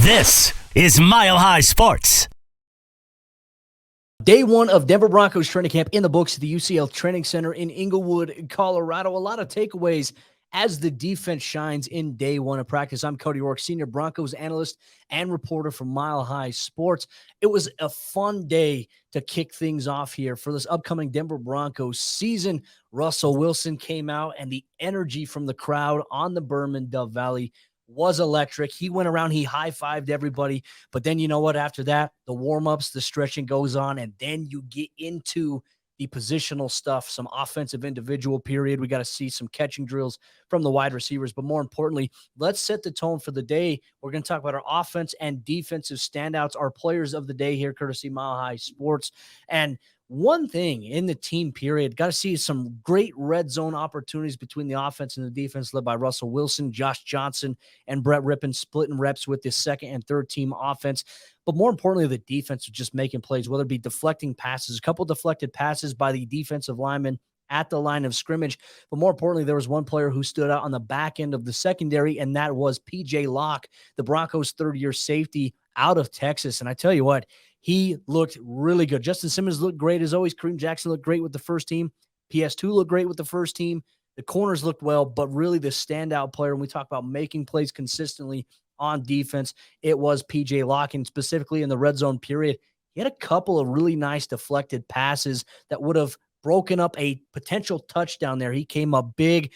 This is Mile High Sports. Day one of Denver Broncos Training Camp in the books at the UCL Training Center in Inglewood, Colorado. A lot of takeaways as the defense shines in day one of practice. I'm Cody Rourke, senior Broncos analyst and reporter for Mile High Sports. It was a fun day to kick things off here for this upcoming Denver Broncos season. Russell Wilson came out, and the energy from the crowd on the Berman Dove Valley was electric. He went around, he high-fived everybody. But then you know what? After that, the warm-ups, the stretching goes on, and then you get into the positional stuff, some offensive individual period. We got to see some catching drills from the wide receivers. But more importantly, let's set the tone for the day. We're going to talk about our offense and defensive standouts, our players of the day here, courtesy Mile High Sports. And one thing in the team period, got to see some great red zone opportunities between the offense and the defense led by Russell Wilson, Josh Johnson, and Brett Rippon splitting reps with the second and third team offense. But more importantly, the defense was just making plays, whether it be deflecting passes, a couple deflected passes by the defensive linemen at the line of scrimmage. But more importantly, there was one player who stood out on the back end of the secondary, and that was P.J. Locke, the Broncos' third-year safety out of Texas. And I tell you what, he looked really good. Justin Simmons looked great as always. Kareem Jackson looked great with the first team. PS2 looked great with the first team. The corners looked well, but really the standout player, when we talk about making plays consistently on defense, it was P.J. Locke, and specifically in the red zone period, he had a couple of really nice deflected passes that would have broken up a potential touchdown there. He came up big.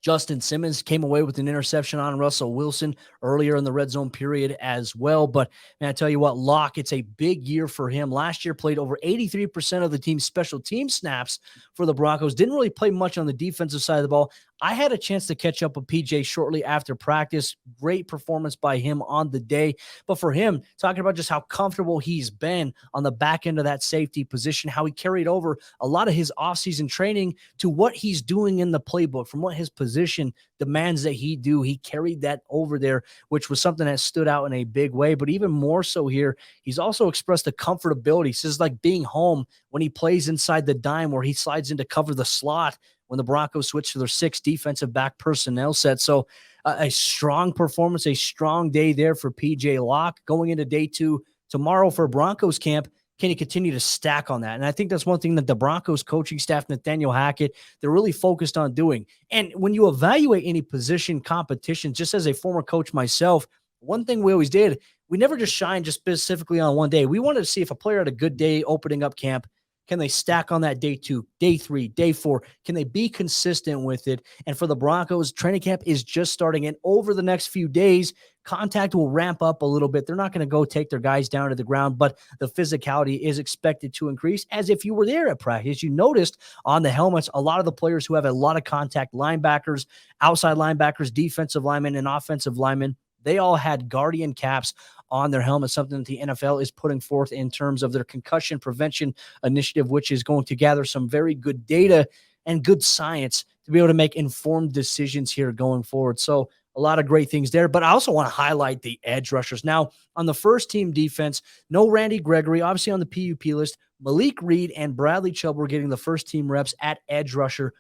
Justin Simmons came away with an interception on Russell Wilson earlier in the red zone period as well. But, man, I tell you what, Locke, it's a big year for him. Last year played over 83% of the team's special team snaps for the Broncos. Didn't really play much on the defensive side of the ball. I had a chance to catch up with PJ shortly after practice. Great performance by him on the day. But for him, talking about just how comfortable he's been on the back end of that safety position, how he carried over a lot of his offseason training to what he's doing in the playbook, from what his position demands that he do. He carried that over there, which was something that stood out in a big way. But even more so here, he's also expressed the comfortability. He says like being home when he plays inside the dime, where he slides in to cover the slot when the Broncos switch to their 6 defensive back personnel set. So a strong performance, a strong day there for P.J. Locke. Going into day 2 tomorrow for Broncos camp, can he continue to stack on that? And I think that's one thing that the Broncos coaching staff, Nathaniel Hackett, they're really focused on doing. And when you evaluate any position competition, just as a former coach myself, one thing we always did, we never just shined just specifically on one day. We wanted to see if a player had a good day opening up camp. Can they stack on that day 2, day 3, day 4? Can they be consistent with it? And for the Broncos, training camp is just starting. And over the next few days, contact will ramp up a little bit. They're not going to go take their guys down to the ground, but the physicality is expected to increase as if you were there at practice. You noticed on the helmets, a lot of the players who have a lot of contact, linebackers, outside linebackers, defensive linemen, and offensive linemen, they all had Guardian caps on their helmet, something that the NFL is putting forth in terms of their concussion prevention initiative, which is going to gather some very good data and good science to be able to make informed decisions here going forward. So a lot of great things there. But I also want to highlight the edge rushers. Now, on the first team defense, no Randy Gregory, obviously on the PUP list. Malik Reed and Bradley Chubb were getting the first team reps at edge rusher.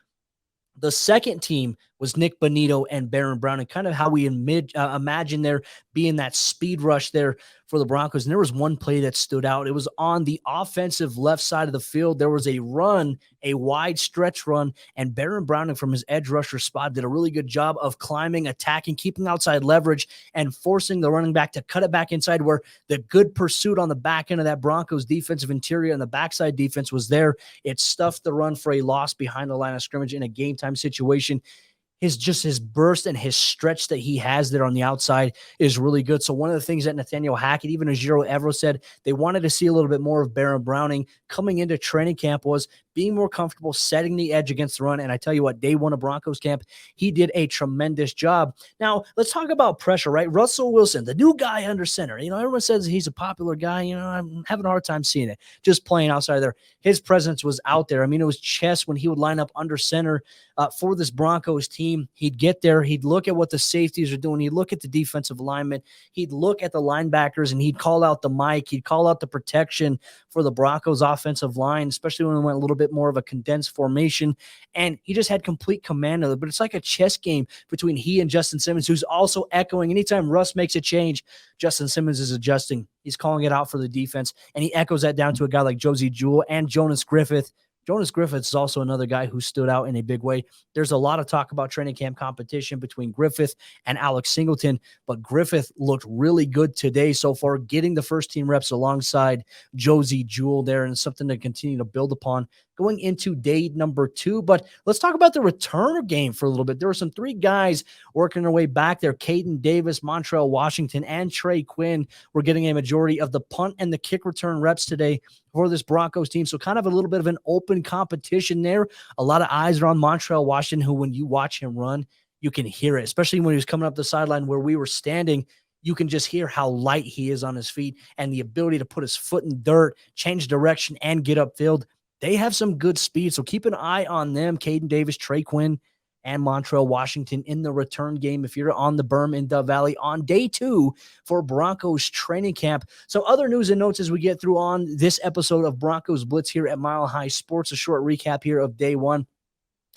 The second team was Nick Bonito and Baron Brown, and kind of how we imagine there being that speed rush there for the Broncos. And there was one play that stood out. It was on the offensive left side of the field. There was a run, a wide stretch run, and Baron Browning from his edge rusher spot did a really good job of climbing, attacking, keeping outside leverage, and forcing the running back to cut it back inside, where the good pursuit on the back end of that Broncos defensive interior and the backside defense was there. It stuffed the run for a loss behind the line of scrimmage in a game-time situation. His burst and his stretch that he has there on the outside is really good. So one of the things that Nathaniel Hackett, even as Giro Evero said, they wanted to see a little bit more of Baron Browning coming into training camp was being more comfortable setting the edge against the run. And I tell you what, day 1 of Broncos camp, he did a tremendous job. Now, let's talk about pressure, right? Russell Wilson, the new guy under center. You know, everyone says he's a popular guy. You know, I'm having a hard time seeing it. Just playing outside there. His presence was out there. I mean, it was chess when he would line up under center for this Broncos team. He'd get there. He'd look at what the safeties are doing. He'd look at the defensive alignment. He'd look at the linebackers, and he'd call out the mic. He'd call out the protection for the Broncos offensive line, especially when we went a little bit bit more of a condensed formation, and he just had complete command of it. But it's like a chess game between he and Justin Simmons, who's also echoing. Anytime Russ makes a change, Justin Simmons is adjusting. He's calling it out for the defense, and he echoes that down to a guy like Josie Jewell and Jonas Griffith. Jonas Griffith is also another guy who stood out in a big way. There's a lot of talk about training camp competition between Griffith and Alex Singleton, but Griffith looked really good today so far, getting the first team reps alongside Josie Jewell there, and something to continue to build upon going into day number 2. But let's talk about the return game for a little bit. There were some 3 guys working their way back there. Caden Davis, Montrell Washington, and Trey Quinn were getting a majority of the punt and the kick return reps today for this Broncos team. So kind of a little bit of an open competition there. A lot of eyes are on Montrell Washington, who when you watch him run, you can hear it, especially when he was coming up the sideline where we were standing. You can just hear how light he is on his feet and the ability to put his foot in dirt, change direction, and get upfield. They have some good speed, so keep an eye on them. Caden Davis, Trey Quinn, and Montrell Washington in the return game if you're on the berm in Dove Valley on day 2 for Broncos training camp. Some other news and notes as we get through on this episode of Broncos Blitz here at Mile High Sports. A short recap here of day 1.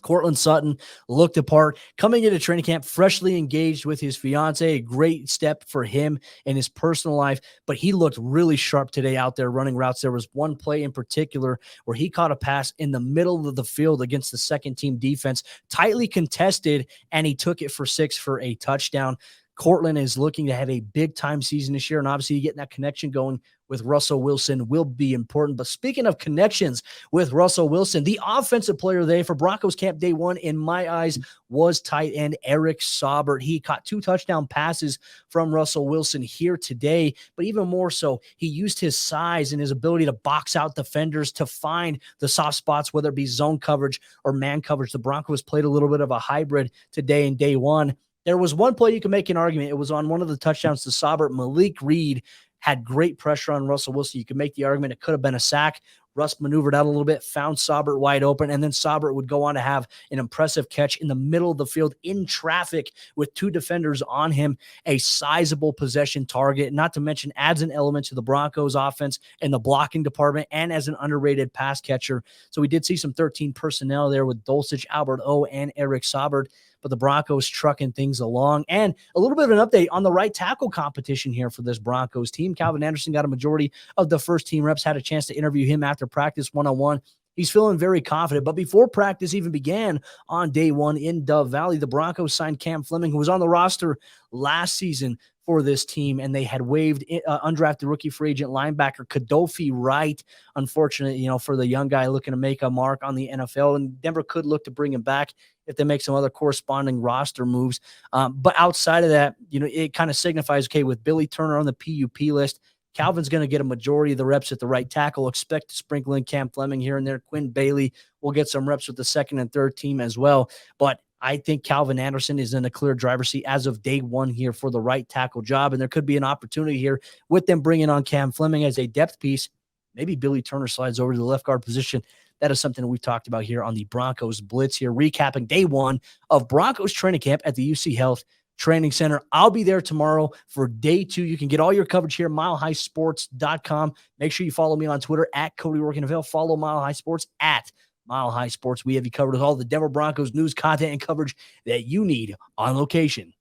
Cortland Sutton looked apart, coming into training camp freshly engaged with his fiance, a great step for him in his personal life, but he looked really sharp today out there running routes. There was one play in particular where he caught a pass in the middle of the field against the second team defense, tightly contested, and he took it for 6 for a touchdown. Cortland is looking to have a big-time season this year, and obviously getting that connection going with Russell Wilson will be important. But speaking of connections with Russell Wilson, the offensive player of the day for Broncos camp day 1, in my eyes, was tight end Eric Saubert. He caught 2 touchdown passes from Russell Wilson here today, but even more so, he used his size and his ability to box out defenders to find the soft spots, whether it be zone coverage or man coverage. The Broncos played a little bit of a hybrid today in day 1. There was one play you can make an argument. It was on one of the touchdowns to Saubert. Malik Reed had great pressure on Russell Wilson. You could make the argument it could have been a sack. Russ maneuvered out a little bit, found Saubert wide open, and then Saubert would go on to have an impressive catch in the middle of the field in traffic with 2 defenders on him, a sizable possession target, not to mention adds an element to the Broncos offense in the blocking department and as an underrated pass catcher. So we did see some 13 personnel there with Dulcich, Albert O, and Eric Saubert, but the Broncos trucking things along. And a little bit of an update on the right tackle competition here for this Broncos team. Calvin Anderson got a majority of the first team reps, had a chance to interview him after practice one-on-one. He's feeling very confident. But before practice even began on day 1 in Dove Valley, the Broncos signed Cam Fleming, who was on the roster last season for this team, and they had waived undrafted rookie free agent linebacker Kadofi Wright. Unfortunately, for the young guy looking to make a mark on the NFL, and Denver could look to bring him back if they make some other corresponding roster moves. But outside of that, it kind of signifies, okay, with Billy Turner on the PUP list, Calvin's going to get a majority of the reps at the right tackle. Expect to sprinkle in Cam Fleming here and there. Quinn Bailey will get some reps with the second and third team as well. But I think Calvin Anderson is in a clear driver's seat as of day 1 here for the right tackle job. And there could be an opportunity here with them bringing on Cam Fleming as a depth piece. Maybe Billy Turner slides over to the left guard position. That is something we've talked about here on the Broncos Blitz here, recapping day 1 of Broncos training camp at the UC Health Training Center. I'll be there tomorrow for day 2. You can get all your coverage here at milehighsports.com. Make sure you follow me on Twitter at Cody Rourke-NFL. Follow Mile High Sports at Mile High Sports. We have you covered with all the Denver Broncos news, content, and coverage that you need on location.